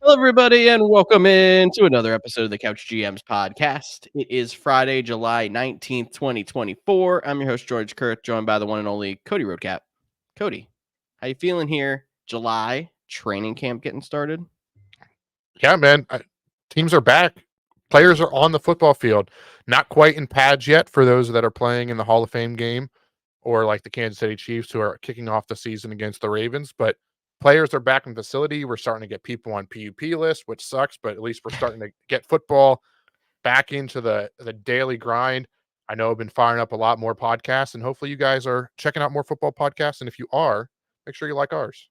Hello, everybody, and welcome in to another episode of the Couch GMs podcast. It is Friday, July 19th, 2024. I'm your host, George Kerth, joined by the one and only Cody Roadcap. Cody, how you feeling here? July training camp getting started? Yeah, man. Teams are back. Players are on the football field. Not quite in pads yet for those that are playing in the Hall of Fame game or like the Kansas City Chiefs who are kicking off the season against the Ravens. But players are back in the facility. We're starting to get people on PUP lists, which sucks, but at least we're starting to get football back into the daily grind. I know I've been firing up a lot more podcasts, and hopefully you guys are checking out more football podcasts. And if you are, make sure you like ours.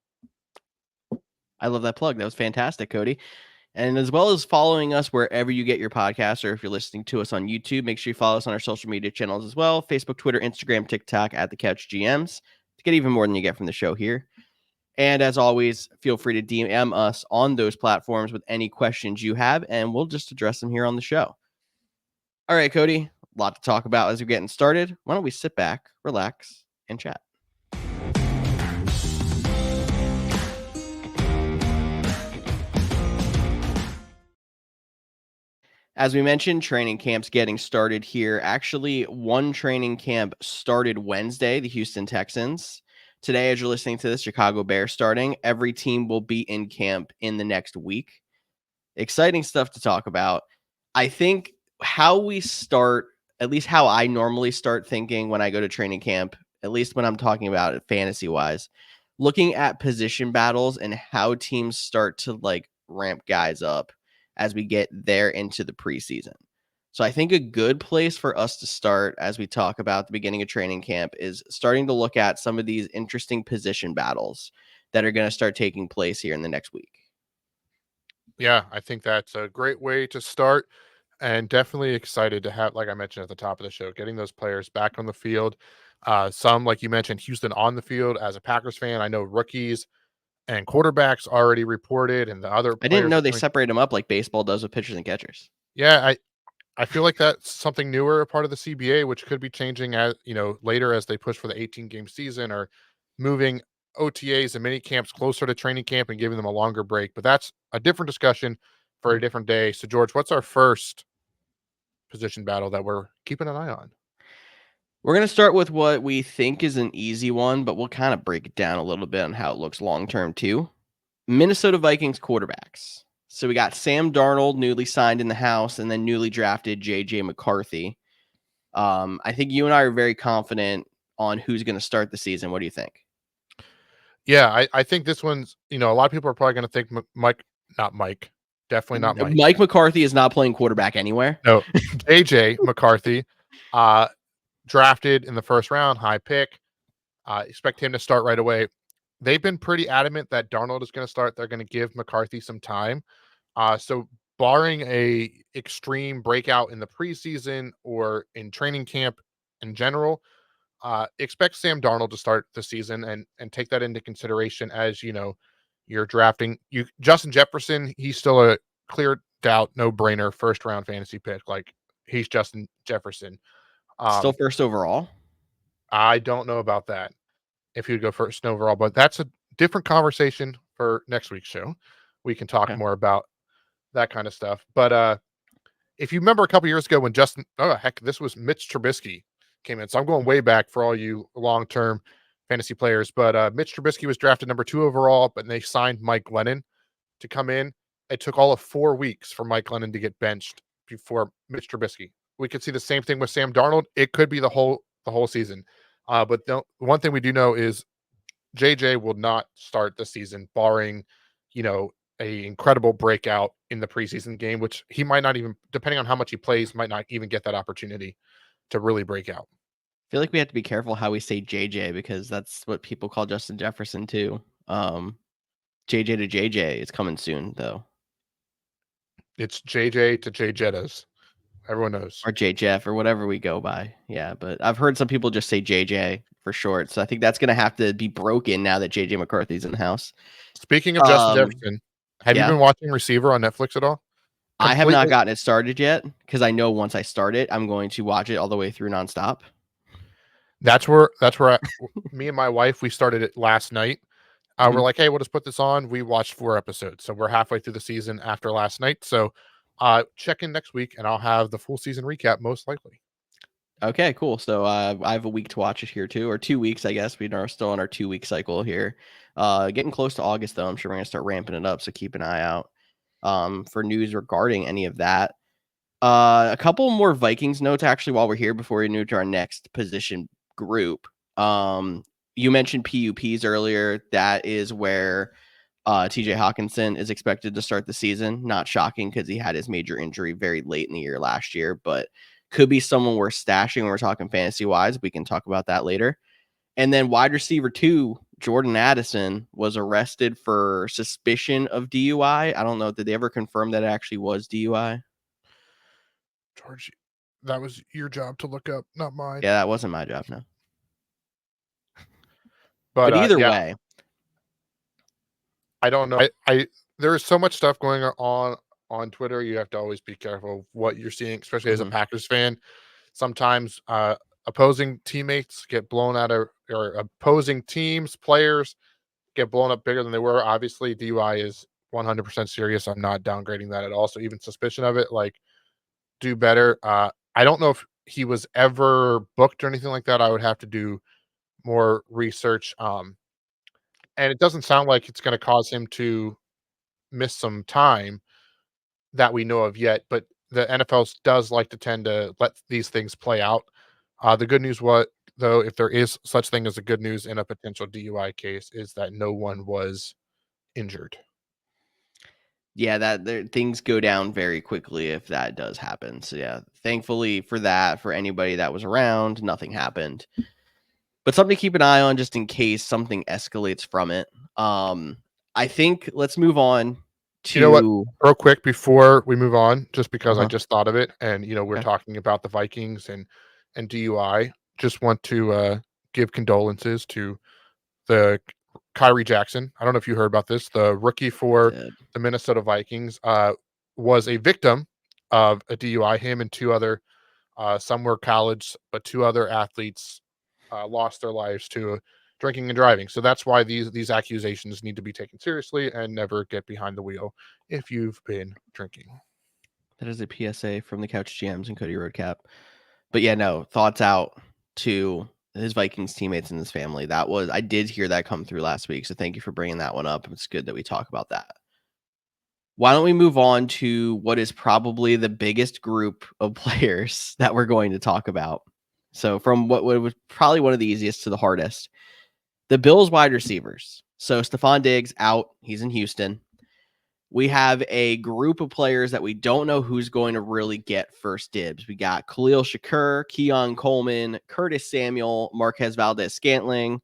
I love that plug. That was fantastic, Cody. And as well as following us wherever you get your podcasts, or if you're listening to us on YouTube, make sure you follow us on our social media channels as well: Facebook, Twitter, Instagram, TikTok at the Couch GMs to get even more than you get from the show here. And as always, feel free to DM us on those platforms with any questions you have, and we'll just address them here on the show. All right, Cody, a lot to talk about as we're getting started. Why don't we sit back, relax, and chat? As we mentioned, training camp's getting started here. Actually, one training camp started Wednesday, the Houston Texans. Today, as you're listening to this, Chicago Bears starting. Every team will be in camp in the next week. Exciting stuff to talk about. I think how we start, at least how I normally start thinking when I go to training camp, at least when I'm talking about it fantasy wise, looking at position battles and how teams start to like ramp guys up as we get there into the preseason. So I think a good place for us to start as we talk about the beginning of training camp is starting to look at some of these interesting position battles that are going to start taking place here in the next week. Yeah, I think that's a great way to start, and definitely excited to have, like I mentioned at the top of the show, getting those players back on the field. Some, like you mentioned, Houston on the field. As a Packers fan, I know rookies and quarterbacks already reported, and the other I didn't players know are they coming. separate them up like baseball does with pitchers and catchers. Yeah, I feel like that's something newer, a part of the CBA, which could be changing as later as they push for the 18-game season or moving OTAs and mini camps closer to training camp and giving them a longer break. But that's a different discussion for a different day. So, George, what's our first position battle that we're keeping an eye on? We're going to start with what we think is an easy one, but we'll kind of break it down a little bit on how it looks long term too. Minnesota Vikings quarterbacks. So we got Sam Darnold, newly signed in the house, and then newly drafted JJ McCarthy. I think you and I are very confident on who's going to start the season. What do you think? Yeah, I think this one's, a lot of people are probably going to think not Mike, definitely not Mike. Mike McCarthy is not playing quarterback anywhere. No, JJ McCarthy, drafted in the first round, high pick. Expect him to start right away. They've been pretty adamant that Darnold is going to start. They're going to give McCarthy some time. So barring a extreme breakout in the preseason or in training camp in general, expect Sam Darnold to start the season and take that into consideration as you're drafting Justin Jefferson. He's still a clear doubt, no brainer first round fantasy pick. Like he's Justin Jefferson. Still first overall. I don't know about that if he'd go first overall, but that's a different conversation for next week's show. We can talk more about that kind of stuff. But if you remember a couple years ago when this was Mitch Trubisky came in. So I'm going way back for all you long-term fantasy players. But Mitch Trubisky was drafted number 2 overall, but they signed Mike Glennon to come in. It took all of 4 weeks for Mike Glennon to get benched before Mitch Trubisky. We could see the same thing with Sam Darnold. It could be the whole season. But the one thing we do know is JJ will not start the season, barring, a incredible breakout in the preseason game, which he might not even, depending on how much he plays, might not even get that opportunity to really break out. I feel like we have to be careful how we say JJ because that's what people call Justin Jefferson too. JJ to JJ is coming soon though. It's JJ to J Jettas. Everyone knows. Or J Jeff or whatever we go by. Yeah, but I've heard some people just say JJ for short. So I think that's going to have to be broken now that JJ McCarthy's in the house. Speaking of Justin Jefferson, have you been watching Receiver on Netflix at all? I have not gotten it started yet because I know once I start it, I'm going to watch it all the way through nonstop. That's where me and my wife, we started it last night. We're like, hey, we'll just put this on. We watched 4 episodes, so we're halfway through the season after last night. So check in next week, and I'll have the full season recap most likely. Okay, cool. So I have a week to watch it here too, or 2 weeks, I guess. We are still on our 2 week cycle here. Getting close to August though. I'm sure we're gonna start ramping it up. So keep an eye out for news regarding any of that. A couple more Vikings notes actually while we're here before we move to our next position group. You mentioned PUPs earlier. That is where TJ Hawkinson is expected to start the season. Not shocking because he had his major injury very late in the year last year, but could be someone we're stashing when we're talking fantasy wise. We can talk about that later. And then wide receiver 2, Jordan Addison, was arrested for suspicion of DUI. I don't know. Did they ever confirm that it actually was DUI? George, that was your job to look up, not mine. Yeah, that wasn't my job, no. But either yeah, way, I don't know. I there is so much stuff going on Twitter. You have to always be careful of what you're seeing, especially as a Packers fan. Sometimes opposing teammates get blown out of, or opposing teams, players get blown up bigger than they were. Obviously, DUI is 100% serious. I'm not downgrading that at all. So even suspicion of it, like, do better. I don't know if he was ever booked or anything like that. I would have to do more research. And it doesn't sound like it's going to cause him to miss some time that we know of yet, but the NFL does like to tend to let these things play out. The good news, though, if there is such thing as a good news in a potential DUI case, is that no one was injured. yeah, things go down very quickly if that does happen. So yeah, thankfully for that, for anybody that was around, nothing happened. But something to keep an eye on just in case something escalates from it. I think let's move on to, You know what? Real quick before we move on, just because I uh-huh. just thought of it, and we're Okay. talking about the Vikings and DUI. Just want to give condolences to the Kyrie Jackson. I don't know if you heard about this. The rookie for the Minnesota Vikings was a victim of a DUI. Him and 2 other, some were college, but 2 other athletes lost their lives to drinking and driving. So that's why these accusations need to be taken seriously and never get behind the wheel if you've been drinking. That is a PSA from the Couch GMs and Cody Roadcap. But yeah, no, thoughts out to his Vikings teammates and his family. I did hear that come through last week. So thank you for bringing that one up. It's good that we talk about that. Why don't we move on to what is probably the biggest group of players that we're going to talk about? So from what was probably one of the easiest to the hardest, the Bills wide receivers. So Stephon Diggs out. He's in Houston. We have a group of players that we don't know who's going to really get first dibs. We got Khalil Shakur, Keon Coleman, Curtis Samuel, Marquez Valdez-Scantling,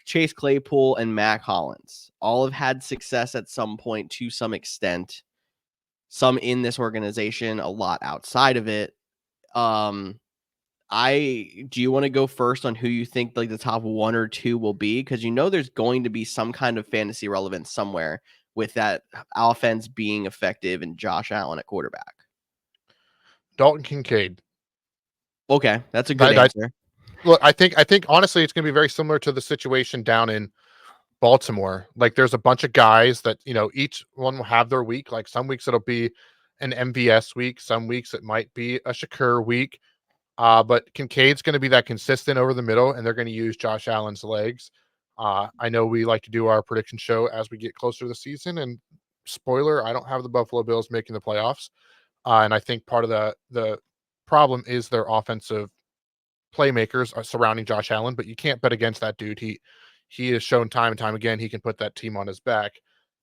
Chase Claypool, and Mac Hollins. All have had success at some point to some extent. Some in this organization, a lot outside of it. Do you want to go first on who you think like the top 1 or 2 will be? Because there's going to be some kind of fantasy relevance somewhere with that offense being effective and Josh Allen at quarterback. Dalton Kincaid. Okay, that's a good answer. Look, I think honestly it's going to be very similar to the situation down in Baltimore. Like, there's a bunch of guys that, each one will have their week. Like, some weeks it'll be an MVS week, some weeks it might be a Shakur week. But Kincaid's going to be that consistent over the middle, and they're going to use Josh Allen's legs. I know we like to do our prediction show as we get closer to the season, and spoiler, I don't have the Buffalo Bills making the playoffs. And I think part of the problem is their offensive playmakers are surrounding Josh Allen, but you can't bet against that dude. He has shown time and time again he can put that team on his back.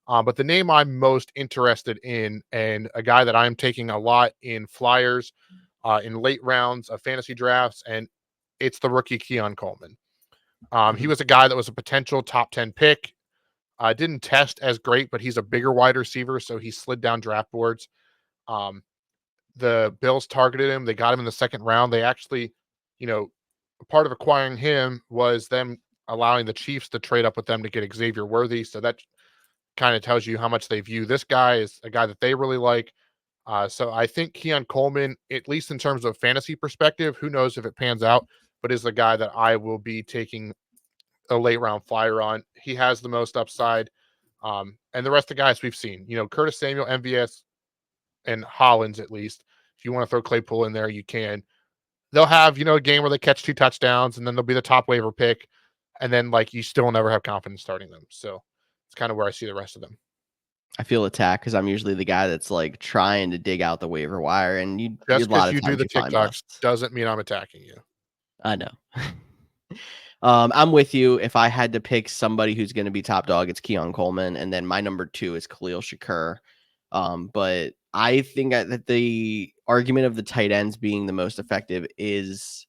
But the name I'm most interested in, and a guy that I'm taking a lot in flyers, in late rounds of fantasy drafts, and it's the rookie Keon Coleman. He was a guy that was a potential top 10 pick. Didn't test as great, but he's a bigger wide receiver, so he slid down draft boards. The Bills targeted him. They got him in the 2nd round. They actually, part of acquiring him was them allowing the Chiefs to trade up with them to get Xavier Worthy. So that kind of tells you how much they view this guy as a guy that they really like. So I think Keon Coleman, at least in terms of fantasy perspective, who knows if it pans out, but is the guy that I will be taking a late round flyer on. He has the most upside. And the rest of the guys we've seen, Curtis Samuel, MVS, and Hollins at least. If you want to throw Claypool in there, you can. They'll have, a game where they catch 2 touchdowns, and then they'll be the top waiver pick, and then, you still never have confidence starting them. So, it's kind of where I see the rest of them. I feel attacked because I'm usually the guy that's, trying to dig out the waiver wire, and you a Just lot because of you do times the you find TikToks busts. doesn't mean I'm attacking you. I know. I'm with you. If I had to pick somebody who's gonna be top dog, it's Keon Coleman, and then my number 2 is Khalil Shakur. But I think that the argument of the tight ends being the most effective is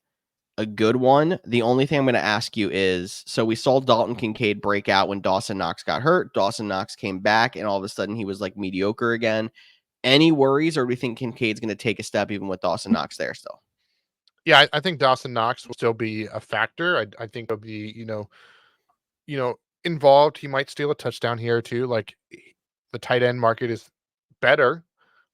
a good one. The only thing I'm going to ask you is, so we saw Dalton Kincaid break out when Dawson Knox got hurt. Dawson Knox came back, and all of a sudden he was mediocre again. Any worries, or do we think Kincaid's going to take a step even with Dawson Knox there still? Yeah, I think Dawson Knox will still be a factor. I think he'll be, involved. He might steal a touchdown here or two. The tight end market is better,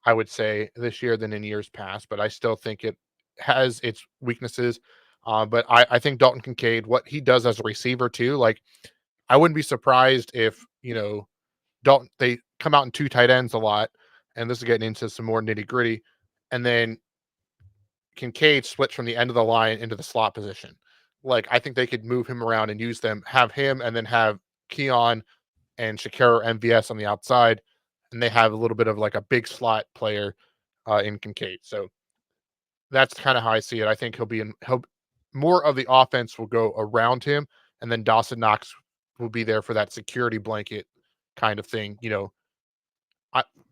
I would say, this year than in years past, but I still think it has its weaknesses. But I think Dalton Kincaid, what he does as a receiver too, I wouldn't be surprised if, Dalton, they come out in 2 tight ends a lot, and this is getting into some more nitty gritty, and then Kincaid switch from the end of the line into the slot position. I think they could move him around and use them, have him, and then have Keon and Shakira or MVS on the outside, and they have a little bit of a big slot player in Kincaid. So that's kind of how I see it. I think he'll more of the offense will go around him, and then Dawson Knox will be there for that security blanket kind of thing.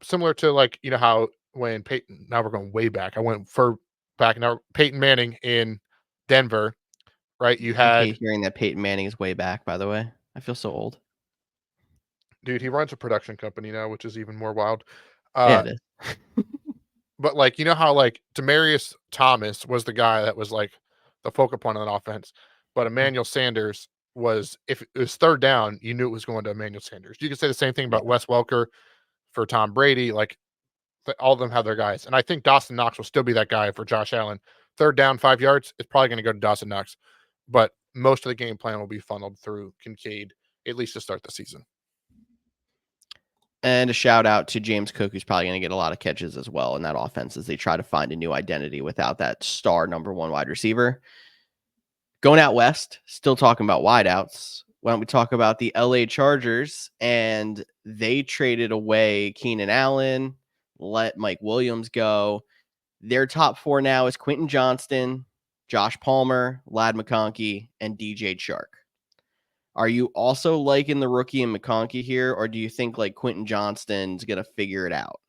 Similar to how when Peyton. Now we're going way back. I went for back now. Peyton Manning in Denver, right? You I had hate hearing that Peyton Manning is way back, by the way. I feel so old. dude. He runs a production company now, which is even more wild. Yeah, Uh, it is. but how Demaryius Thomas was the guy that was the focal point on offense, but Emmanuel Sanders was, if it was third down, you knew it was going to Emmanuel Sanders. You could say the same thing about Yeah. Wes Welker for Tom Brady. All of them have their guys, and I think Dawson Knox will still be that guy for Josh Allen. Third down, 5 yards, it's probably going to go to Dawson Knox, but most of the game plan will be funneled through Kincaid, at least to start the season. And a shout out to James Cook, who's probably going to get a lot of catches as well in that offense as they try to find a new identity without that star number 1 wide receiver. Going out west, still talking about wideouts. Why don't we talk about the LA Chargers? And they traded away Keenan Allen, let Mike Williams go. Their top 4 now is Quentin Johnston, Josh Palmer, Lad McConkey, and DJ Chark. Are you also liking the rookie and McConkey here, or do you think Quentin Johnston's going to figure it out?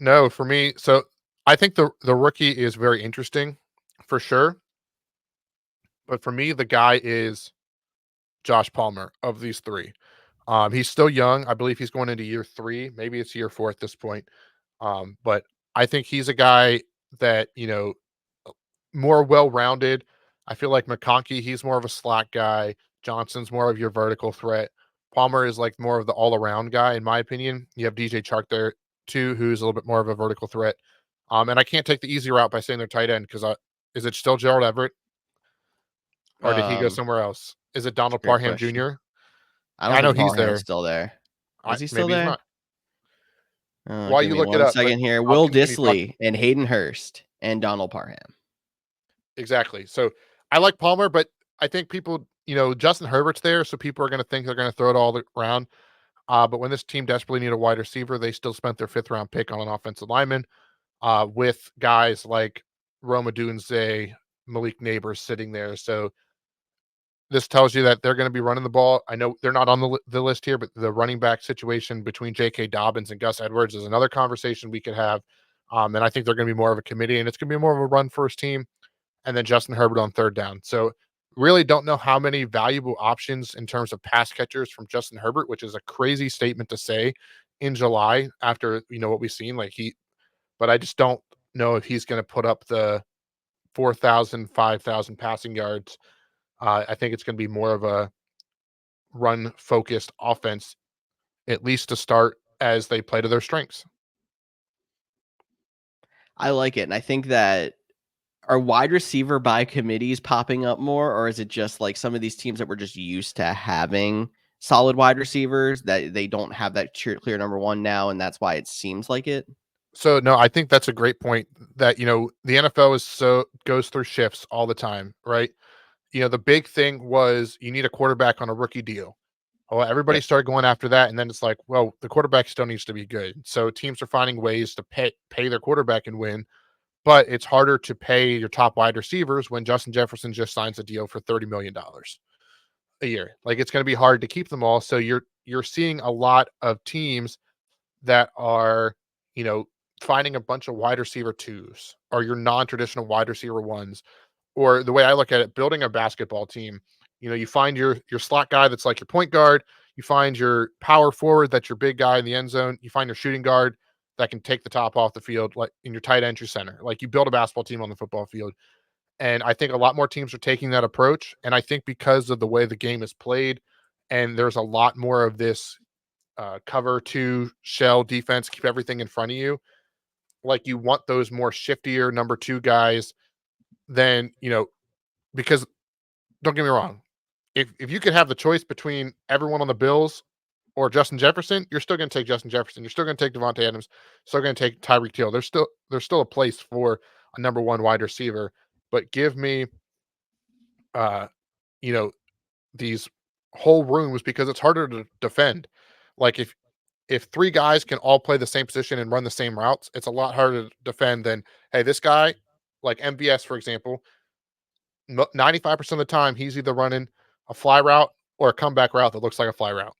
No, for me, so I think the rookie is very interesting for sure. But for me, the guy is Josh Palmer of these 3. He's still young. I believe he's going into year 3. Maybe it's year 4 at this point. But I think he's a guy that, more well-rounded. I feel like McConkey, he's more of a slot guy. Johnson's more of your vertical threat. Palmer is more of the all-around guy, in my opinion. You have DJ Chark there too, who's a little bit more of a vertical threat. And I can't take the easy route by saying they're tight end because is it still Gerald Everett? Or did he go That's somewhere else? Is it a Donald great Parham question. Jr.? I don't I know think he's Parham's there. still there. Is he still Maybe he's there? not. While Give you me look it one up, but second here. I'll Will continue talking. Dissly and Hayden Hurst and Donald Parham. Exactly. So I like Palmer, but I think people, Justin Herbert's there, so people are going to think they're going to throw it all around. But when this team desperately need a wide receiver, they still spent their 5th-round pick on an offensive lineman with guys like Roma Dunze, Malik Neighbors sitting there. So this tells you that they're going to be running the ball. I know they're not on the list here, but the running back situation between J.K. Dobbins and Gus Edwards is another conversation we could have. And I think they're going to be more of a committee, and it's going to be more of a run-first team, and then Justin Herbert on third down. So really don't know how many valuable options in terms of pass catchers from Justin Herbert, which is a crazy statement to say in July after, what we've seen. But I just don't know if he's going to put up the 4,000, 5,000 passing yards. I think it's going to be more of a run-focused offense, at least to start, as they play to their strengths. I like it. And I think that Are wide receiver by committees popping up more, or is it just like some of these teams that were just used to having solid wide receivers that they don't have that clear number one now, and that's why it seems like it? So no, I think that's a great point that, the NFL goes through shifts all the time, right? The big thing was you need a quarterback on a rookie deal. Well, everybody Yep. started going after that, and then it's like, well, the quarterback still needs to be good. So teams are finding ways to pay their quarterback and win, but it's harder to pay your top wide receivers when Justin Jefferson just signs a deal for $30 million a year. Like, it's going to be hard to keep them all. So you're seeing a lot of teams that are, you know, finding a bunch of wide receiver twos or your non-traditional wide receiver ones, or the way I look at it, building a basketball team. You find your slot guy that's like your point guard, you find your power forward that's your big guy in the end zone, you find your shooting guard that can take the top off the field, like in your tight end, your center. Like, you build a basketball team on the football field. And I think a lot more teams are taking that approach. And I think because of the way the game is played, and there's a lot more of this cover two shell defense, keep everything in front of you. Like, you want those more shiftier number two guys than, because don't get me wrong, if you could have the choice between everyone on the Bills or Justin Jefferson, you're still going to take Justin Jefferson. You're still going to take Devontae Adams. Still going to take Tyreek Hill. There's still a place for a number one wide receiver, but give me, uh, you know, these whole rooms, because it's harder to defend. Like, if three guys can all play the same position and run the same routes, it's a lot harder to defend than, hey, this guy, like MVS, for example, 95% of the time, he's either running a fly route or a comeback route that looks like a fly route.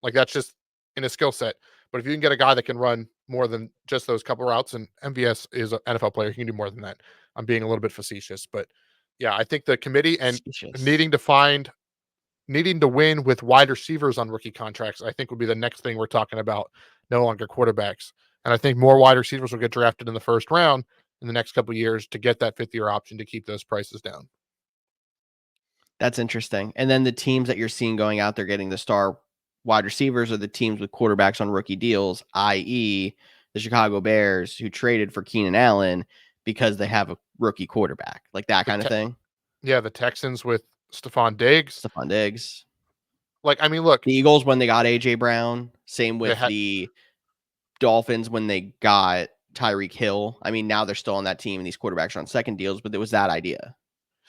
Like, that's just in his skill set. But if you can get a guy that can run more than just those couple routes, and MVS is an NFL player, he can do more than that. I'm being a little bit facetious, but yeah, I think the committee and Facetious. needing to win with wide receivers on rookie contracts, I think would be the next thing we're talking about, no longer quarterbacks. And I think more wide receivers will get drafted in the first round in the next couple of years to get that fifth-year option to keep those prices down. That's interesting. And then the teams that you're seeing going out there getting the star wide receivers are the teams with quarterbacks on rookie deals, i.e., the Chicago Bears, who traded for Keenan Allen because they have a rookie quarterback, like that The kind of te thing. Yeah, the Texans with Stephon Diggs. Stephon Diggs. Like, I mean, look, The Eagles when they got AJ Brown. Same they with had the Dolphins when they got Tyreek Hill. I mean, now they're still on that team and these quarterbacks are on second deals, but it was that idea.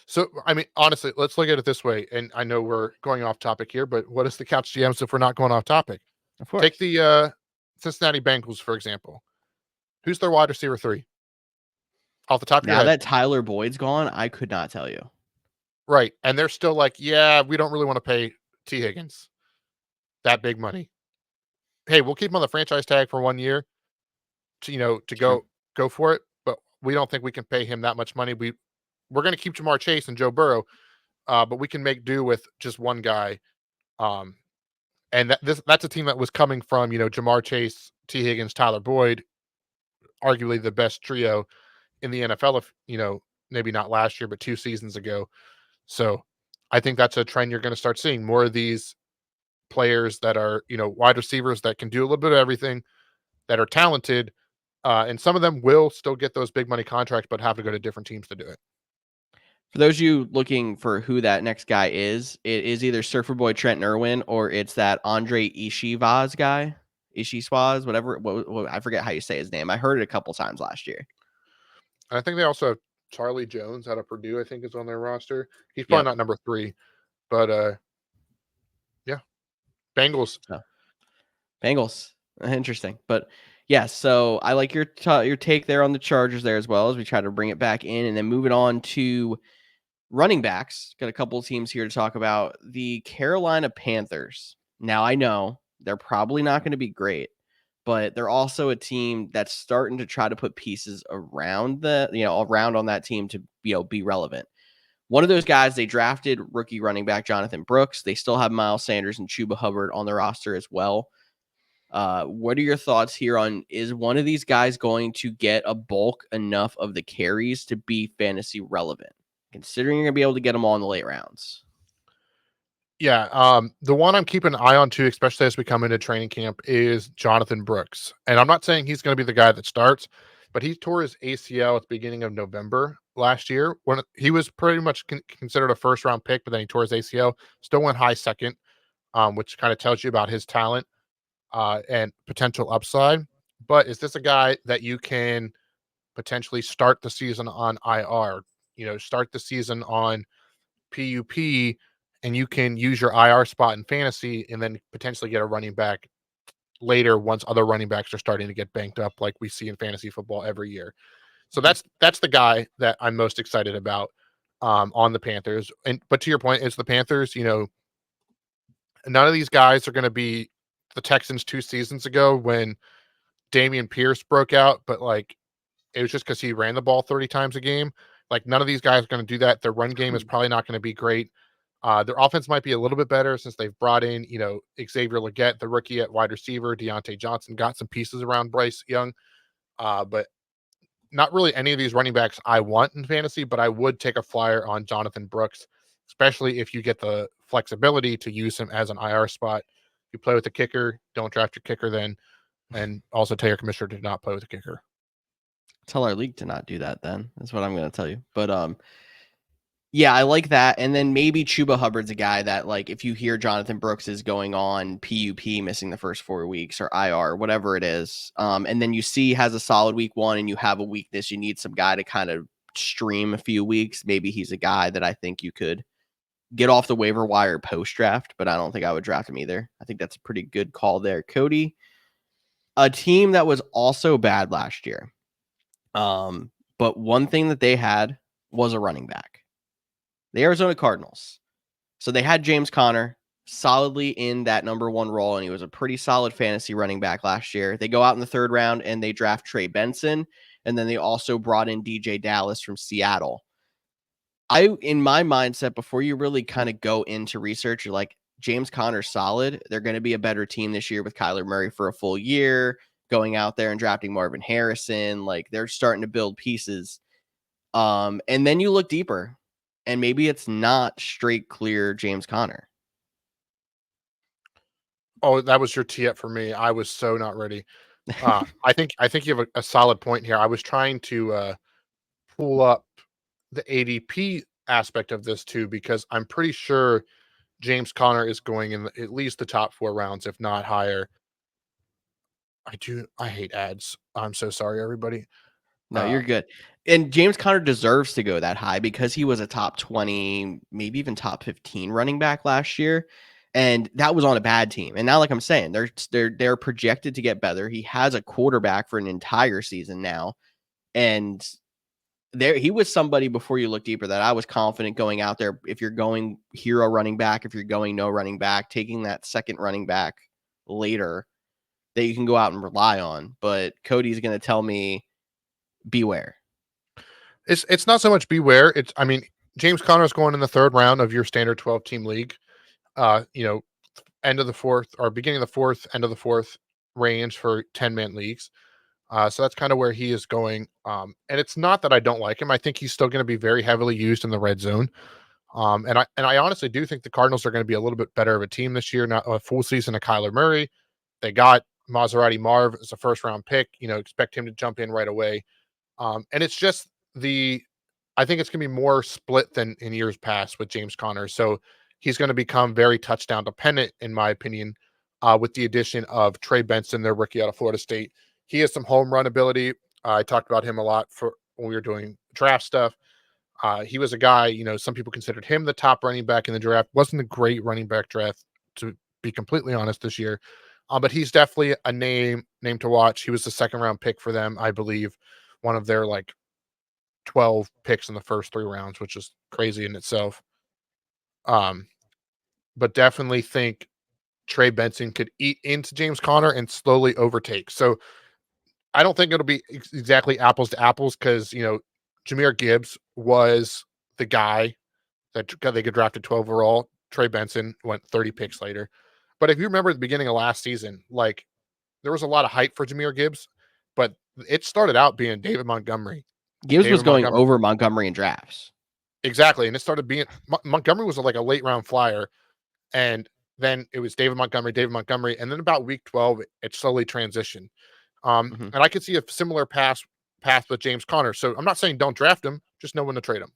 so, I mean, honestly, let's look at it this way, and I know we're going off topic here, but what is the Couch GMs if we're not going off topic? Of Take course. the, Cincinnati Bengals, for example. Who's their wide receiver 3? Off the top of your Now head. that Tyler Boyd's gone, I could not tell you. Right, and they're still like, "Yeah, we don't really wanna pay T. Higgins that big money. Hey, we'll keep him on the franchise tag for 1 year to, to Sure. go for it, but we don't think we can pay him that much money. We're gonna keep Jamar Chase and Joe Burrow, but we can make do with just one guy." Um, and that's a team that was coming from, Jamar Chase, T. Higgins, Tyler Boyd, arguably the best trio in the NFL, if, maybe not last year, but 2 seasons ago. So, I think that's a trend you're gonna start seeing more of these players that are, wide receivers that can do a little bit of everything, that are talented, and some of them will still get those big money contracts, but have to go to different teams to do it. For those of you looking for who that next guy is, it is either Surfer Boy Trent Irwin or it's that Andre Ishivaz guy. Ishishwaz, whatever. I forget how you say his name. I heard it a couple times last year. And I think they also have Charlie Jones out of Purdue, I think, is on their roster. He's probably Yep. not number 3, but yeah, Bengals. So, Bengals. Interesting. But yeah, so I like your take there on the Chargers there as well as we try to bring it back in and then moving on to running backs. Got a couple of teams here to talk about. The Carolina Panthers. Now I know they're probably not going to be great, but they're also a team that's starting to try to put pieces around around on that team to, be relevant. One of those guys, they drafted rookie running back Jonathan Brooks. They still have Miles Sanders and Chuba Hubbard on their roster as well. What are your thoughts here on, is one of these guys going to get a bulk enough of the carries to be fantasy relevant, considering you're going to be able to get them all in the late rounds? Yeah, the one I'm keeping an eye on too, especially as we come into training camp, is Jonathan Brooks. And I'm not saying he's going to be the guy that starts, but he tore his ACL at the beginning of November last year when he was pretty much considered a first round pick, but then he tore his ACL. Still went high second, which kind of tells you about his talent and potential upside. But is this a guy that you can potentially start the season on IR? Start the season on PUP, and you can use your IR spot in fantasy, and then potentially get a running back later once other running backs are starting to get banked up, like we see in fantasy football every year. So that's the guy that I'm most excited about on the Panthers. But to your point, it's the Panthers. None of these guys are going to be the Texans 2 seasons ago when Damian Pierce broke out, but like it was just because he ran the ball 30 times a game. Like none of these guys are going to do that. Their run game is probably not going to be great. Their offense might be a little bit better since they've brought in, Xavier Legette, the rookie at wide receiver, Deontay Johnson, got some pieces around Bryce Young. But not really any of these running backs I want in fantasy, but I would take a flyer on Jonathan Brooks, especially if you get the flexibility to use him as an IR spot. You play with the kicker, don't draft your kicker then, and also tell your commissioner to not play with the kicker. Tell our league to not do that then. That's what I'm going to tell you. But yeah, I like that. And then maybe Chuba Hubbard's a guy that, like, if you hear Jonathan Brooks is going on PUP, missing the first 4 weeks, or IR, whatever it is, and then you see has a solid week 1 and you have a weakness, you need some guy to kind of stream a few weeks. Maybe he's a guy that I think you could get off the waiver wire post draft, but I don't think I would draft him either. I think that's a pretty good call there. Cody, a team that was also bad last year. But one thing that they had was a running back. The Arizona Cardinals. So they had James Conner solidly in that number 1 role, and he was a pretty solid fantasy running back last year. They go out in the 3rd round and they draft Trey Benson, and then they also brought in DJ Dallas from Seattle. In my mindset, before you really kind of go into research, you're like, James Conner's solid. They're going to be a better team this year with Kyler Murray for a full year, going out there and drafting Marvin Harrison. Like, they're starting to build pieces. And then you look deeper, and maybe it's not straight clear James Conner. Oh, that was your tee up for me. I was so not ready. I think you have a solid point here. I was trying to pull up the ADP aspect of this too, because I'm pretty sure James Conner is going in at least the top 4 rounds, if not higher. I hate ads. I'm so sorry, everybody. No, you're good. And James Conner deserves to go that high because he was a top 20, maybe even top 15 running back last year. And that was on a bad team. And now, like I'm saying, they're projected to get better. He has a quarterback for an entire season now. And he was somebody, before you look deeper, that I was confident going out there. If you're going hero running back, if you're going no running back, taking that second running back later that you can go out and rely on. But Cody's going to tell me, beware. It's not so much beware. James Conner is going in the 3rd round of your standard 12-team league. End of the 4th or beginning of the 4th, end of the 4th range for 10-man leagues. So that's kind of where he is going. And it's not that I don't like him. I think he's still going to be very heavily used in the red zone. And I honestly do think the Cardinals are going to be a little bit better of a team this year. Not a full season of Kyler Murray. They got Maserati Marv as a 1st-round pick. Expect him to jump in right away. And it's just I think it's going to be more split than in years past with James Conner. So he's going to become very touchdown dependent, in my opinion, with the addition of Trey Benson, their rookie out of Florida State. He has some home run ability. I talked about him a lot when we were doing draft stuff. He was a guy, some people considered him the top running back in the draft. Wasn't a great running back draft, to be completely honest, this year. But he's definitely a name to watch. He was the 2nd-round pick for them, I believe. One of their 12 picks in the first 3 rounds, which is crazy in itself. But definitely think Trey Benson could eat into James Conner and slowly overtake. So I don't think it'll be exactly apples to apples because, Jahmyr Gibbs was the guy that they could draft at 12 overall. Trey Benson went 30 picks later. But if you remember at the beginning of last season, there was a lot of hype for Jahmyr Gibbs, but it started out being David Montgomery. Gibbs was going over Montgomery in drafts. Exactly. And it started being Montgomery was like a late round flyer. And then it was David Montgomery. And then about week 12, it slowly transitioned. And I could see a similar path with James Conner. So I'm not saying don't draft him. just know when to trade him.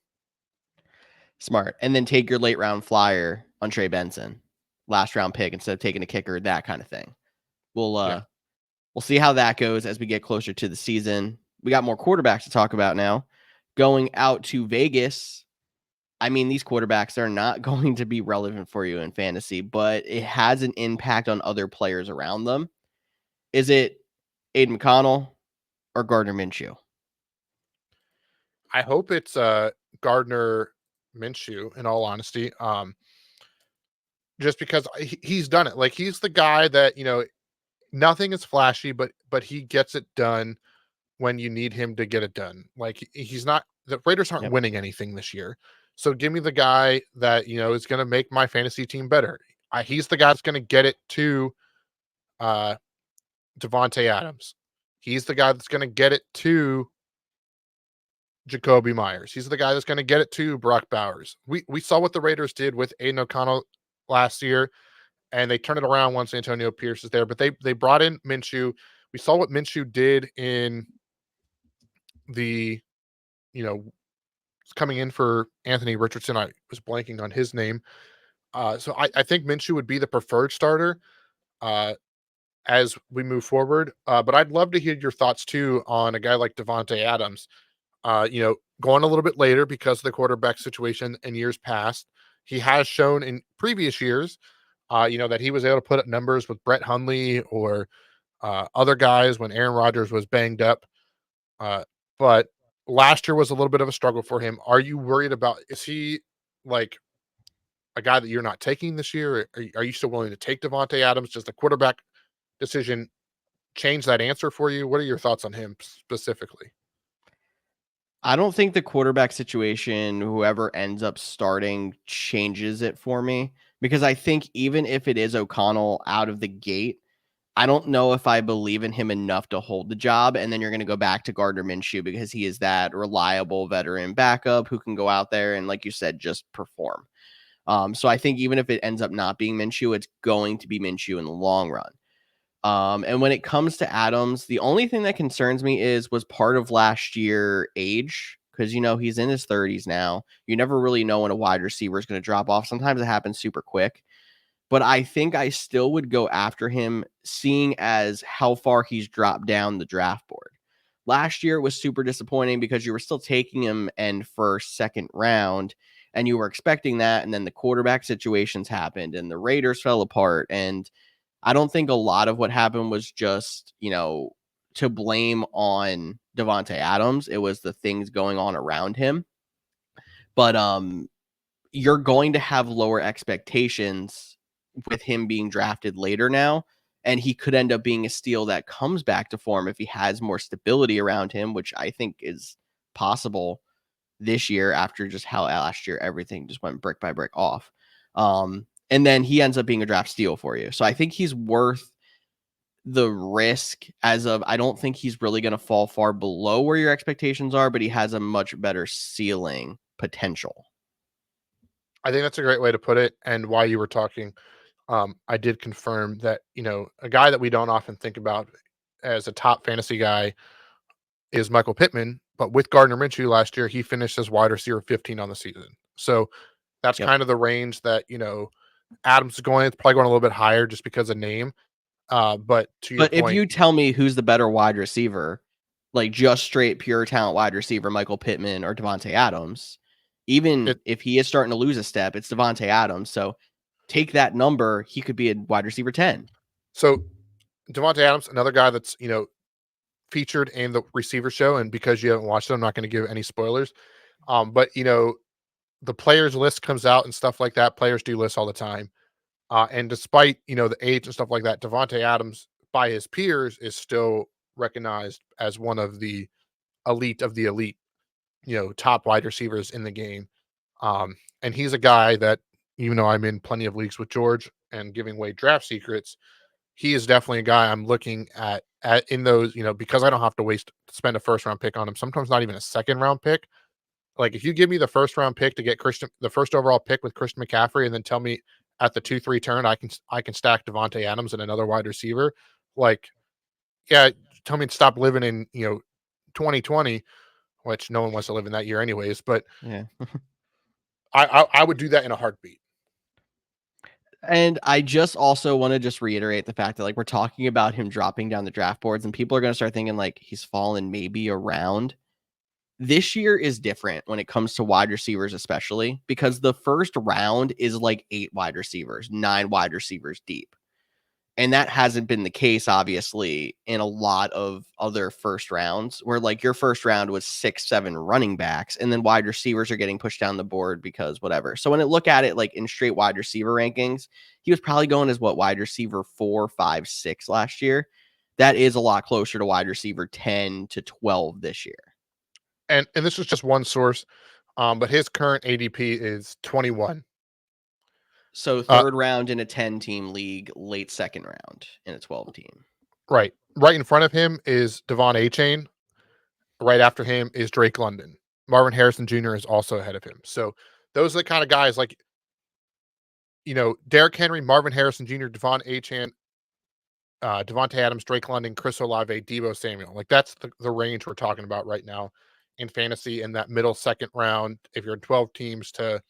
Smart. And then take your late round flyer on Trey Benson, last round pick instead of taking a kicker, that kind of thing. We'll see how that goes as we get closer to the season. We got more quarterbacks to talk about now. Going out to Vegas, I mean, these quarterbacks are not going to be relevant for you in fantasy, but it has an impact on other players around them. Is it Aiden McConnell or Gardner Minshew? I hope it's Gardner Minshew, in all honesty. Just because he's done it. Like, he's the guy that, nothing is flashy, but he gets it done when you need him to get it done. Like, he's not, the Raiders aren't winning anything this year. So give me the guy that, is going to make my fantasy team better. He's the guy that's going to get it to Devontae Adams. He's the guy that's going to get it to Jacoby Myers. He's the guy that's going to get it to Brock Bowers. We saw what the Raiders did with Aiden O'Connell last year, and they turned it around once Antonio Pierce is there. But they brought in Minshew. We saw what Minshew did in the, coming in for Anthony Richardson. I was blanking on his name. So I think Minshew would be the preferred starter as we move forward. But I'd love to hear your thoughts too on a guy like Devontae Adams. Going a little bit later because of the quarterback situation in years past. He has shown in previous years, that he was able to put up numbers with Brett Hundley or other guys when Aaron Rodgers was banged up. But last year was a little bit of a struggle for him. Are you worried about, is he like a guy that you're not taking this year? Are you still willing to take Devontae Adams? Does the quarterback decision change that answer for you? What are your thoughts on him specifically? I don't think the quarterback situation, whoever ends up starting, changes it for me, because I think even if it is O'Connell out of the gate, I don't know if I believe in him enough to hold the job. And then you're going to go back to Gardner Minshew because he is that reliable veteran backup who can go out there and, like you said, just perform. So I think even if it ends up not being Minshew, it's going to be Minshew in the long run. And when it comes to Adams, the only thing that concerns me was part of last year age, because he's in his 30s now. You never really know when a wide receiver is going to drop off. Sometimes it happens super quick. But I think I still would go after him, seeing as how far he's dropped down the draft board. Last year it was super disappointing because you were still taking him in first, second round, and you were expecting that. And then the quarterback situations happened and the Raiders fell apart. And I don't think a lot of what happened was just, to blame on Devontae Adams. It was the things going on around him. But you're going to have lower expectations with him being drafted later now. And he could end up being a steal that comes back to form if he has more stability around him, which I think is possible this year after just how last year everything just went brick by brick off. And then he ends up being a draft steal for you. So I think he's worth the risk as of, I don't think he's really going to fall far below where your expectations are, but he has a much better ceiling potential. I think that's a great way to put it. And while you were talking, I did confirm that, a guy that we don't often think about as a top fantasy guy is Michael Pittman. But with Gardner Minshew last year, he finished as wide receiver 15 on the season. So that's kind of the range that, Adams is going. It's probably going a little bit higher just because of name. But to your But if point, you tell me who's the better wide receiver, like just straight pure talent wide receiver, Michael Pittman or Devontae Adams, even if he is starting to lose a step, it's Devontae Adams. So take that number, he could be a wide receiver 10. So Devontae Adams, another guy that's, featured in the receiver show. And because you haven't watched it, I'm not going to give any spoilers. But, the players list comes out and stuff like that. Players do lists all the time. And despite, the age and stuff like that, Devontae Adams by his peers is still recognized as one of the elite, top wide receivers in the game. And he's a guy that, even though I'm in plenty of leagues with George and giving away draft secrets, he is definitely a guy I'm looking at in those, because I don't have to spend a first round pick on him. Sometimes not even a second round pick. Like, if you give me the first round pick to get the first overall pick with Christian McCaffrey, and then tell me at the 2-3 turn, I can stack Devontae Adams and another wide receiver. Like, yeah, tell me to stop living in, 2020. which no one wants to live in that year anyways. But Yeah. I would do that in a heartbeat. And I just also want to just reiterate the fact that like we're talking about him dropping down the draft boards and people are going to start thinking like he's fallen maybe around. This year is different when it comes to wide receivers, especially because the first round is like 8 wide receivers, 9 wide receivers deep. And that hasn't been the case, obviously, in a lot of other first rounds where like your first round was 6, 7 running backs, and then wide receivers are getting pushed down the board because whatever. So when I look at it like in straight wide receiver rankings, he was probably going as what wide receiver 4, 5, 6 last year. That is a lot closer to wide receiver 10 to 12 this year. And this is just one source, but his current ADP is 21. So Uh, third round in a 10-team league, late second round in a 12-team. right. Right in front of him is Devon Achane. Right after him is Drake London. Marvin Harrison Jr. is also ahead of him. So those are the kind of guys like, Derrick Henry, Marvin Harrison Jr., Devon Achane, Devontae Adams, Drake London, Chris Olave, Deebo Samuel. Like that's the range we're talking about right now in fantasy in that middle second round. If you're in 12 teams to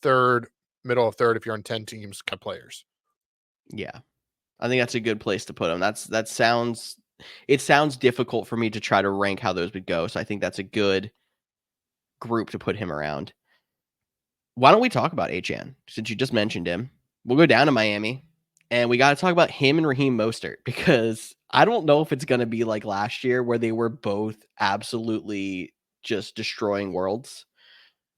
third, middle of third, if you're in 10 teams, kind of players. Yeah. I think that's a good place to put him. It sounds difficult for me to try to rank how those would go. So I think that's a good group to put him around. Why don't we talk about Achan since you just mentioned him? We'll go down to Miami and we got to talk about him and Raheem Mostert because I don't know if it's going to be like last year where they were both absolutely just destroying worlds.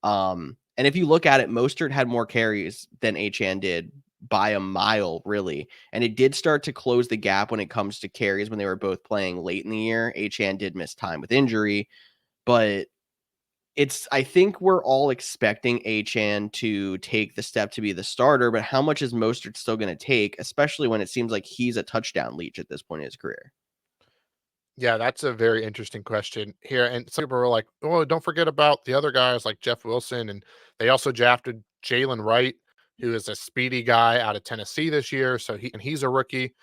And if you look at it, Mostert had more carries than Achan did by a mile, really. And it did start to close the gap when it comes to carries when they were both playing late in the year. Achan did miss time with injury, but I think we're all expecting Achan to take the step to be the starter, but how much is Mostert still going to take, especially when it seems like he's a touchdown leech at this point in his career? Yeah, that's a very interesting question here. And some people were like, oh, don't forget about the other guys like Jeff Wilson. And they also drafted Jalen Wright, who is a speedy guy out of Tennessee this year. So he's a rookie.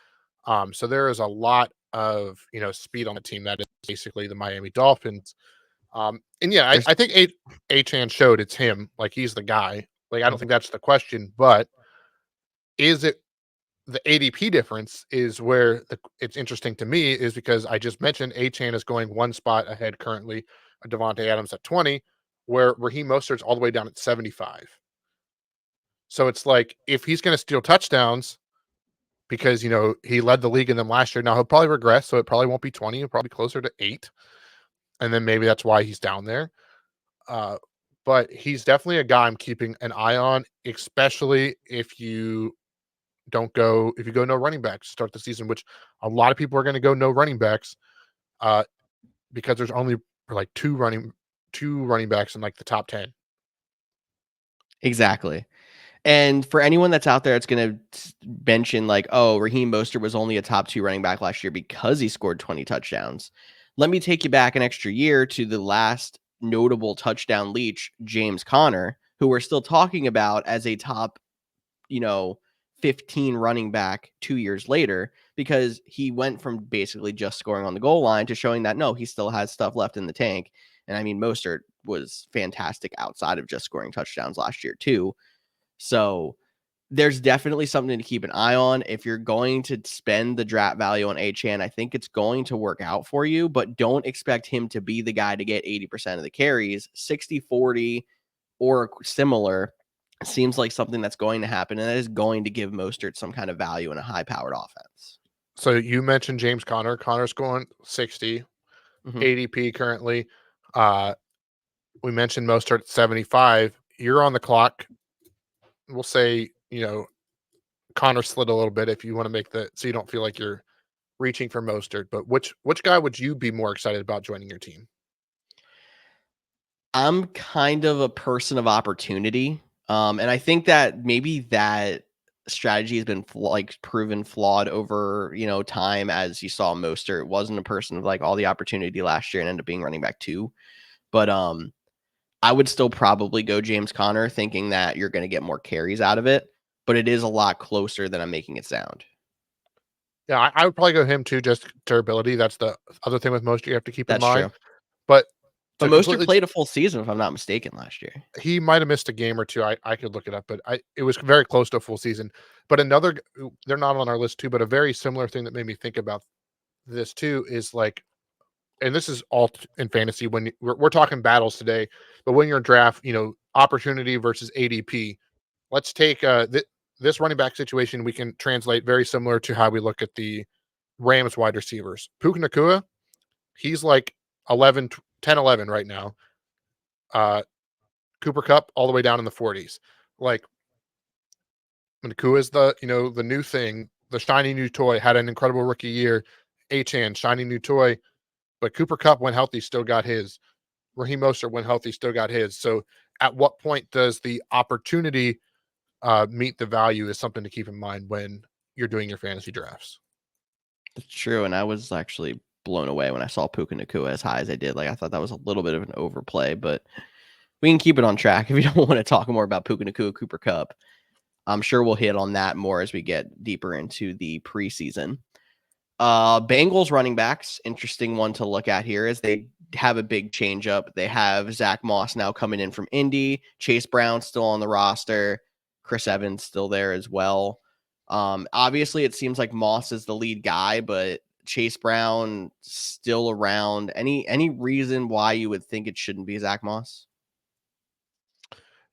So there is a lot of speed on the team that is basically the Miami Dolphins. And yeah, There's I think Achan showed it's him. Like he's the guy. Like I don't Mhm. think that's the question, but is it the ADP difference is where it's interesting to me is because I just mentioned Achan is going one spot ahead currently of Devontae Adams at 20, where Raheem Mostert's all the way down at 75. So it's like if he's going to steal touchdowns because he led the league in them last year, now he'll probably regress, so it probably won't be 20, it'll probably closer to 8, and then maybe that's why he's down there. Uh, but he's definitely a guy I'm keeping an eye on, especially if you go no running backs to start the season, which a lot of people are going to go no running backs, uh, because there's only like two running backs in like the top 10. Exactly. And for anyone that's out there that's going to mention like, oh, Raheem Mostert was only a top 2 running back last year because he scored 20 touchdowns. Let me take you back an extra year to the last notable touchdown leech, James Conner, who we're still talking about as a top, you know, 15 running back 2 years later because he went from basically just scoring on the goal line to showing that no, he still has stuff left in the tank. And I mean, Mostert was fantastic outside of just scoring touchdowns last year too. So there's definitely something to keep an eye on. If you're going to spend the draft value on Achan, I think it's going to work out for you, but don't expect him to be the guy to get 80% of the carries. 60-40 or similar seems like something that's going to happen, and that is going to give Mostert some kind of value in a high-powered offense. So you mentioned James Conner. Conner's going 60 Mm-hmm. ADP currently. Uh, we mentioned Mostert at 75. You're on the clock. We'll say Connor slid a little bit if you want to make so you don't feel like you're reaching for Mostert. But which guy would you be more excited about joining your team? I'm kind of a person of opportunity. And I think that maybe that strategy has been proven flawed over, time as you saw Mostert wasn't a person of like all the opportunity last year and ended up being running back 2. But I would still probably go James Conner thinking that you're going to get more carries out of it, but it is a lot closer than I'm making it sound. Yeah, I would probably go him too, just durability. That's the other thing with most you have to keep in That's mind. true. But But to Mostert completely, played a full season, if I'm not mistaken, last year. he might have missed a game or two. I could look it up, but it was very close to a full season. But another, they're not on our list too, but a very similar thing that made me think about this too is like, and this is all in fantasy when we're talking battles today, but when you're in draft, opportunity versus ADP. Let's take this running back situation. We can translate very similar to how we look at the Rams wide receivers. Puka Nacua, he's like 11, 10, 11 right now. Cooper Cup all the way down in the 40s. Like Nacua is the new thing, the shiny new toy. Had an incredible rookie year. Achan, shiny new toy, but Cooper Cup when healthy still got his. Raheem Mostert when healthy still got his. So at what point does the opportunity meet the value is something to keep in mind when you're doing your fantasy drafts. That's true, and I was actually blown away when I saw Puka Nacua as high as I did. Like, I thought that was a little bit of an overplay, but we can keep it on track if you don't want to talk more about Puka Nacua, Cooper Cup. I'm sure we'll hit on that more as we get deeper into the preseason. Bengals running backs, interesting one to look at here as they have a big change up. They have Zach Moss now coming in from Indy, Chase Brown still on the roster, Chris Evans still there as well. Obviously, it seems like Moss is the lead guy, but Chase Brown still around. Any reason why you would think it shouldn't be Zach Moss?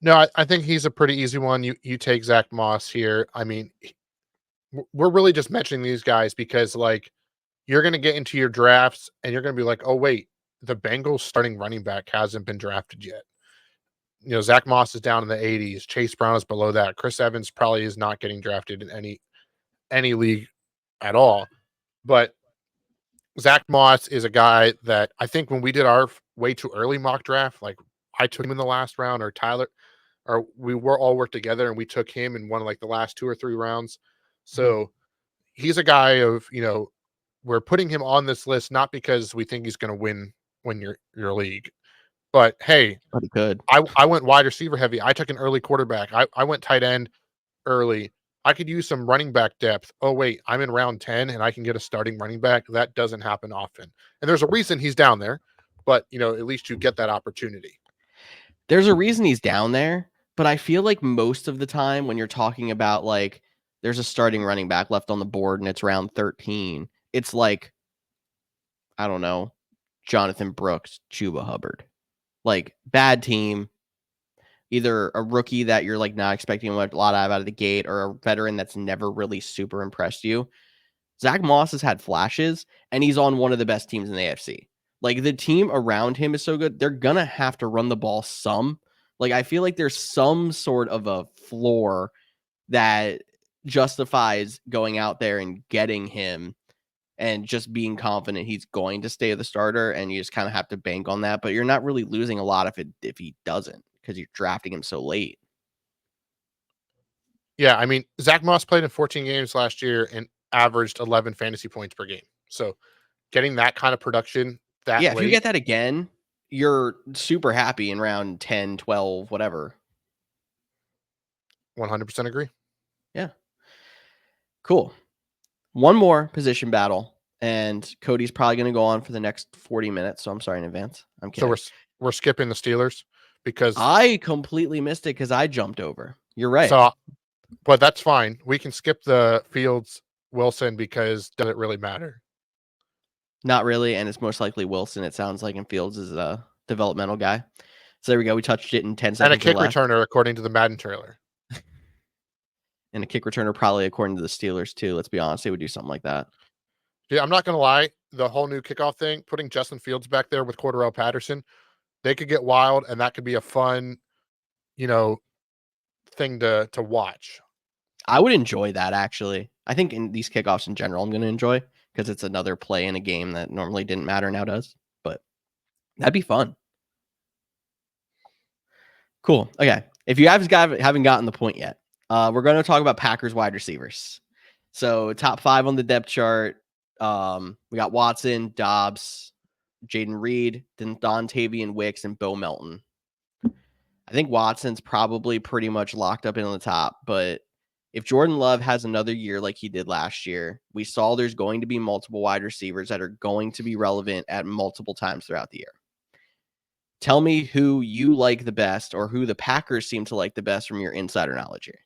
No, I think he's a pretty easy one. You take Zach Moss here. I mean, we're really just mentioning these guys because like you're going to get into your drafts and you're going to be like, oh wait, the Bengals starting running back hasn't been drafted yet. Zach Moss is down in the 80s. Chase Brown is below that. Chris Evans probably is not getting drafted in any league at all. But Zach Moss is a guy that I think when we did our way too early mock draft, like I took him in the last round, or Tyler, or we were all worked together and we took him in one of like the last 2 or 3 rounds. So he's a guy of, we're putting him on this list not because we think he's going to win your league, but hey, But he could. I went wide receiver heavy. I took an early quarterback. I went tight end early. I could use some running back depth. Oh, wait, I'm in round 10 and I can get a starting running back. That doesn't happen often. And there's a reason he's down there, but at least you get that opportunity. There's a reason he's down there, but I feel like most of the time when you're talking about like there's a starting running back left on the board and it's round 13, it's like, I don't know, Jonathan Brooks, Chuba Hubbard. Like bad team, either a rookie that you're like not expecting a lot out of the gate or a veteran that's never really super impressed you. Zach Moss has had flashes and he's on one of the best teams in the AFC. Like the team around him is so good. They're going to have to run the ball some. Like I feel like there's some sort of a floor that justifies going out there and getting him and just being confident he's going to stay the starter, and you just kind of have to bank on that. But you're not really losing a lot if he doesn't because you're drafting him so late. Yeah, I mean, Zach Moss played in 14 games last year and averaged 11 fantasy points per game. So getting that kind of production that Yeah, if you late, get that again, you're super happy in round 10, 12, whatever. 100% agree. Yeah. Cool. One more position battle, and Cody's probably going to go on for the next 40 minutes. So I'm sorry in advance. I'm So kidding. we're skipping the Steelers because I completely missed it because I jumped over. You're right. so, but that's fine. We can skip the Fields Wilson because does it really matter? Not really, and it's most likely Wilson, it sounds like, and Fields is a developmental guy. So there we go. We touched it in 10 And a seconds or kick less. returner, according to the Madden trailer. And a kick returner, probably according to the Steelers, too. Let's be honest. They would do something like that. Yeah, I'm not going to lie. The whole new kickoff thing, putting Justin Fields back there with Cordarrelle Patterson, they could get wild, and that could be a fun, thing to watch. I would enjoy that, actually. I think in these kickoffs in general, I'm going to enjoy because it's another play in a game that normally didn't matter, now does. But that'd be fun. Cool. Okay. If you haven't gotten the point yet, we're going to talk about Packers wide receivers. So top 5 on the depth chart. We got Watson, Dobbs, Jaden Reed, then Dontavian Wicks, and Bo Melton. I think Watson's probably pretty much locked up in on the top, but if Jordan Love has another year like he did last year, we saw there's going to be multiple wide receivers that are going to be relevant at multiple times throughout the year. Tell me who you like the best, or who the Packers seem to like the best from your insider knowledge here.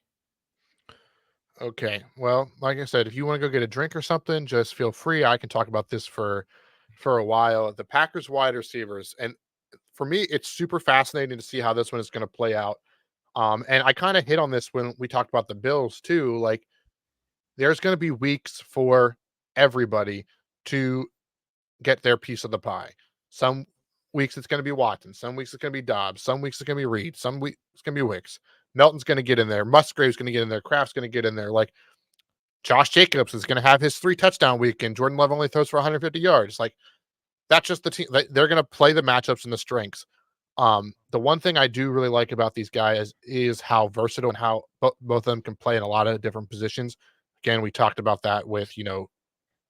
Okay. Well, like I said, if you want to go get a drink or something, just feel free. I can talk about this for a while. The Packers wide receivers, and for me, it's super fascinating to see how this one is going to play out. And I kind of hit on this when we talked about the Bills too. Like, there's going to be weeks for everybody to get their piece of the pie. Some weeks it's going to be Watson. Some weeks it's going to be Dobbs. Some weeks it's going to be Reed. Some weeks it's going to be Wicks. Melton's going to get in there. Musgrave's going to get in there. Kraft's going to get in there. Like, Josh Jacobs is going to have his 3-touchdown week, and Jordan Love only throws for 150 yards. Like, that's just the team. They're going to play the matchups and the strengths. The one thing I do really like about these guys is how versatile and how both of them can play in a lot of different positions. Again, we talked about that with,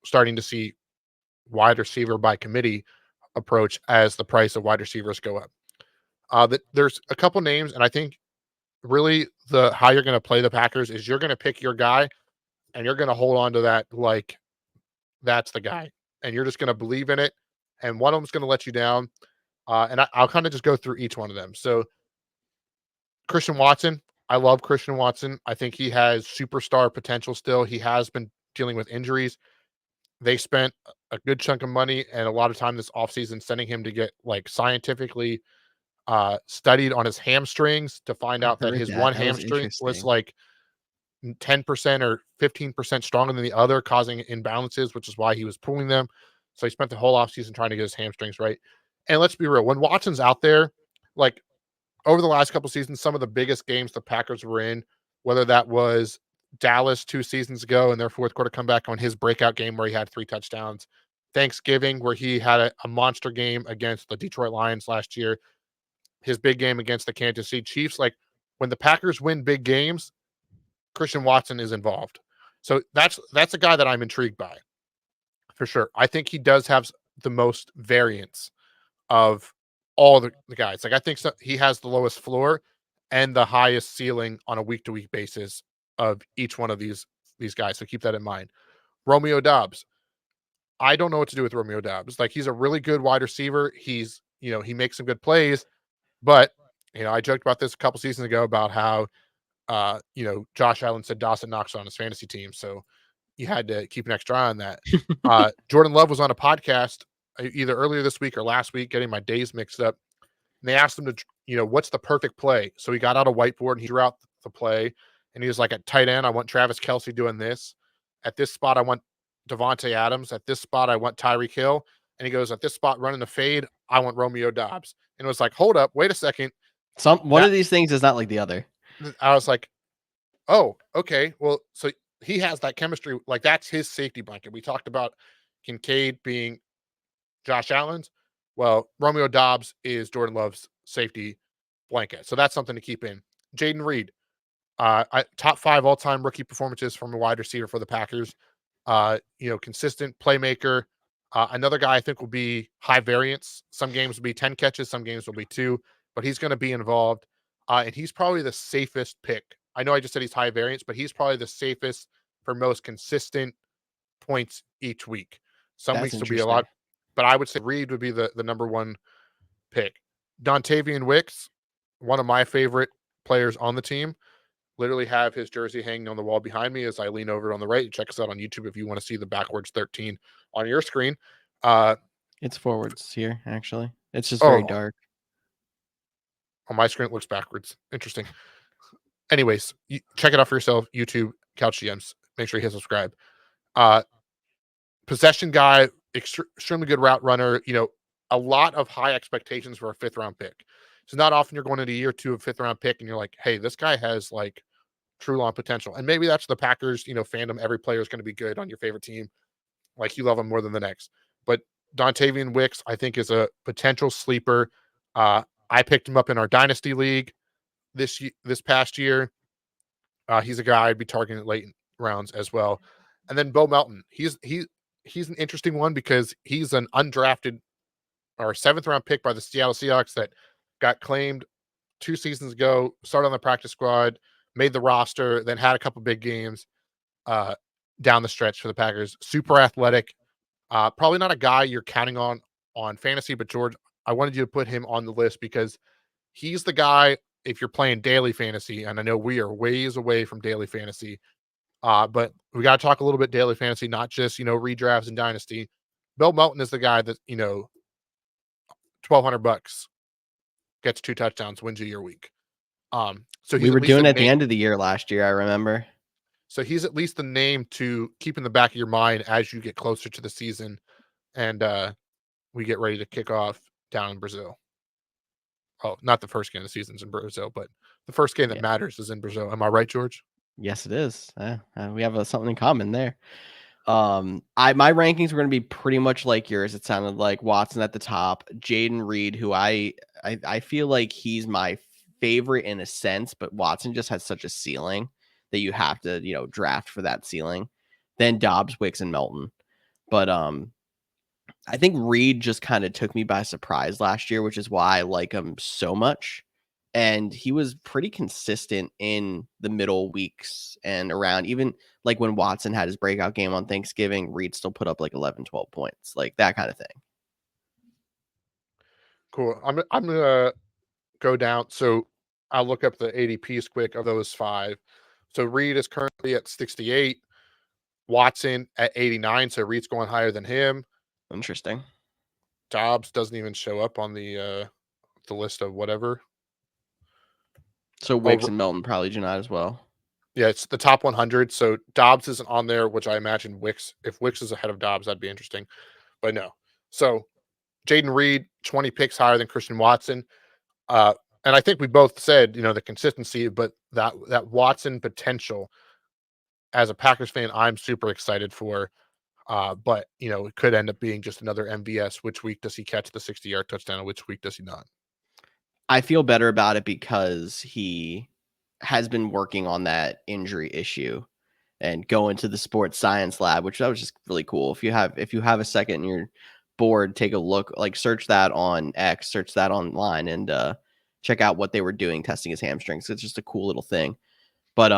starting to see wide receiver by committee approach as the price of wide receivers go up. There's a couple names, and I think really how you're going to play the Packers is you're going to pick your guy and you're going to hold on to that like that's the guy, and you're just going to believe in it. And one of them's going to let you down. And I'll kind of just go through each one of them. So Christian Watson, I love Christian Watson. I think he has superstar potential still. He has been dealing with injuries. They spent a good chunk of money and a lot of time this offseason sending him to get like scientifically studied on his hamstrings to find I out that heard his that. one That was hamstring was interesting. like 10% or 15% stronger than the other, causing imbalances, which is why he was pulling them. So he spent the whole offseason trying to get his hamstrings right. And let's be real, when Watson's out there, like over the last couple seasons, some of the biggest games the Packers were in, whether that was Dallas 2 seasons ago in their fourth quarter comeback on his breakout game where he had 3 touchdowns, Thanksgiving where he had a monster game against the Detroit Lions last year, his big game against the Kansas City Chiefs. Like, when the Packers win big games, Christian Watson is involved. So that's a guy that I'm intrigued by for sure. I think he does have the most variance of all the guys. Like, I think he has the lowest floor and the highest ceiling on a week to week basis of each one of these guys. So keep that in mind. Romeo Dobbs. I don't know what to do with Romeo Dobbs. Like, he's a really good wide receiver. He makes some good plays, but I joked about this a couple seasons ago about how Josh Allen said Dawson Knox on his fantasy team. So you had to keep an extra eye on that. Jordan Love was on a podcast either earlier this week or last week, getting my days mixed up. And they asked him to, what's the perfect play? So he got out a whiteboard and he drew out the play. And he was like, at tight end, I want Travis Kelce doing this. At this spot, I want Devontae Adams. At this spot, I want Tyreek Hill. And he goes, at this spot, running the fade, I want Romeo Dobbs. And it was like, hold up, wait a second. One of these things is not like the other. I was like, oh, okay. Well, so he has that chemistry. Like, that's his safety blanket. We talked about Kincaid being Josh Allen's. Well, Romeo Dobbs is Jordan Love's safety blanket. So that's something to keep in. Jaden Reed, top 5 all-time rookie performances from a wide receiver for the Packers. Consistent playmaker. Another guy I think will be high variance. Some games will be 10 catches, some games will be 2, but he's going to be involved. And he's probably the safest pick. I know I just said he's high variance, but he's probably the safest for most consistent points each week. Some That's weeks will be a lot, interesting. but I would say Reed would be the number 1 pick. Dontavian Wicks, one of my favorite players on the team. Literally have his jersey hanging on the wall behind me as I lean over on the right. Check us out on YouTube if you want to see the backwards 13 on your screen. It's forwards here, actually. It's just very Oh, dark. on my screen it looks backwards. Interesting. Anyways, check it out for yourself. YouTube, Couch GMs. Make sure you hit subscribe. Possession guy, extremely good route runner. A lot of high expectations for a 5th round pick. So not often you're going into year 2 of 5th round pick and you're like, hey, this guy has like true long potential. And maybe that's the Packers, fandom. Every player is going to be good on your favorite team. Like, you love him more than the next. But Dontavian Wicks, I think, is a potential sleeper. I picked him up in our dynasty league this past year. He's a guy I'd be targeting late rounds as well. And then Bo Melton. He's an interesting one because he's an undrafted or 7th round pick by the Seattle Seahawks that got claimed 2 seasons ago, started on the practice squad, made the roster, then had a couple big games down the stretch for the Packers. Super athletic. Probably not a guy you're counting on fantasy, but George, I wanted you to put him on the list because he's the guy, if you're playing daily fantasy, and I know we are ways away from daily fantasy, but we got to talk a little bit daily fantasy, not just, redrafts and dynasty. Bill Melton is the guy that, $1,200 gets 2 touchdowns, wins you your week. So We he's were at least doing a it at the name. end of the year last year, I remember. So he's at least the name to keep in the back of your mind as you get closer to the season and we get ready to kick off down in Brazil. Oh, not the first game of the season's in Brazil, but the first game that Yeah. matters is in Brazil. Am I right, George? Yes, it is. We have something in common there. My rankings were going to be pretty much like yours. It sounded like Watson at the top, Jaden Reed, who I feel like he's my favorite in a sense, but Watson just has such a ceiling that you have to, draft for that ceiling. Then Dobbs, Wicks, and Melton. But I think Reed just kind of took me by surprise last year, which is why I like him so much. And he was pretty consistent in the middle weeks and around, even like when Watson had his breakout game on Thanksgiving, Reed still put up like 11, 12 points, like that kind of thing. Cool. I'm gonna go down. So I'll look up the ADPs quick of those 5. So Reed is currently at 68, Watson at 89. So Reed's going higher than him. Interesting. Dobbs doesn't even show up on the list of whatever. So Wicks and Melton probably do not as well. Yeah, it's the top 100. So Dobbs isn't on there, which I imagine if Wicks is ahead of Dobbs, that'd be interesting. But no. So Jaden Reed, 20 picks higher than Christian Watson. And I think we both said, the consistency, but that Watson potential as a Packers fan, I'm super excited for. But, it could end up being just another MVS. Which week does he catch the 60-yard touchdown and which week does he not? I feel better about it because he has been working on that injury issue and going to the sports science lab, which that was just really cool. If you have a second and you're bored, take a look, like search that on X, search that online, and check out what they were doing testing his hamstrings. It's just a cool little thing. But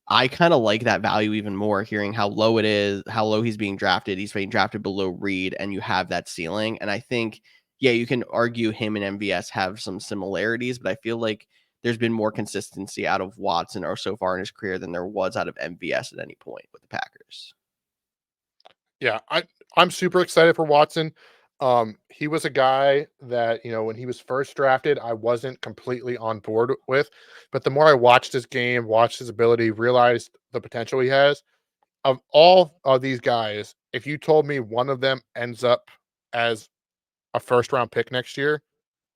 I kind of like that value even more, hearing how low it is, how low he's being drafted. He's being drafted below Reed, and you have that ceiling. And I think, yeah, you can argue him and MVS have some similarities, but I feel like there's been more consistency out of Watson or so far in his career than there was out of MVS at any point with the Packers. Yeah, I'm super excited for Watson. He was a guy that, when he was first drafted, I wasn't completely on board with. But the more I watched his game, watched his ability, realized the potential he has, of all of these guys, if you told me one of them ends up as a first-round pick next year,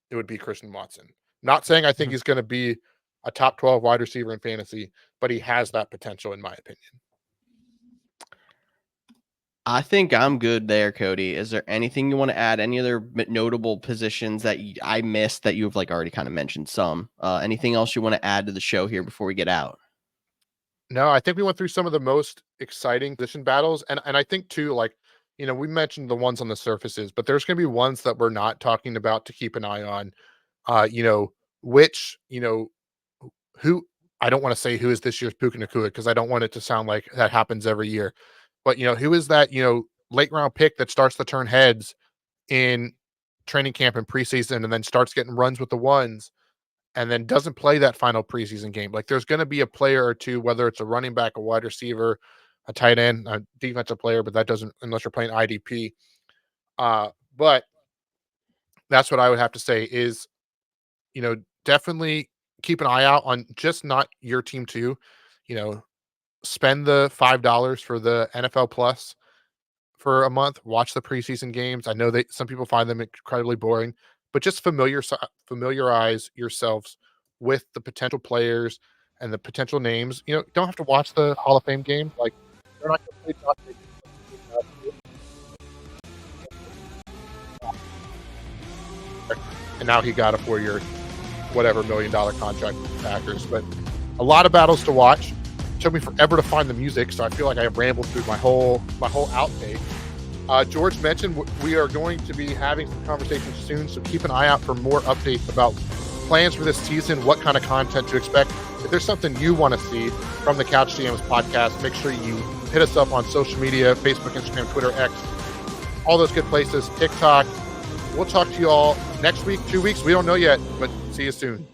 it would be Christian Watson. Not saying I think he's going to be a top 12 wide receiver in fantasy, but he has that potential, in my opinion. I think I'm good there, Cody. Is there anything you want to add? Any other notable positions that I missed that you've already kind of mentioned some? Anything else you want to add to the show here before we get out? No, I think we went through some of the most exciting position battles. And I think too, we mentioned the ones on the surfaces, but there's going to be ones that we're not talking about to keep an eye on. Who I don't want to say who is this year's Puka Nacua because I don't want it to sound like that happens every year. But, who is that, late round pick that starts to turn heads in training camp and preseason and then starts getting runs with the ones and then doesn't play that final preseason game? Like there's going to be a player or two, whether it's a running back, a wide receiver, a tight end, a defensive player, but that doesn't, unless you're playing IDP. But that's what I would have to say is, definitely keep an eye out on just not your team too, spend the $5 for the NFL Plus for a month, watch the preseason games. I know that some people find them incredibly boring, but just familiarize yourselves with the potential players and the potential names. You don't have to watch the Hall of Fame games. Like they're not going to and now he got a 4-year, whatever, $1 million contract with the Packers. But a lot of battles to watch. It took me forever to find the music, so I feel like I have rambled through my whole outtake. George mentioned we are going to be having some conversations soon, so keep an eye out for more updates about plans for this season, what kind of content to expect. If there's something you want to see from the Couch GMs podcast, make sure you hit us up on social media, Facebook, Instagram, Twitter, X, all those good places, TikTok. we'll talk to you all next week, 2 weeks. We don't know yet, but see you soon.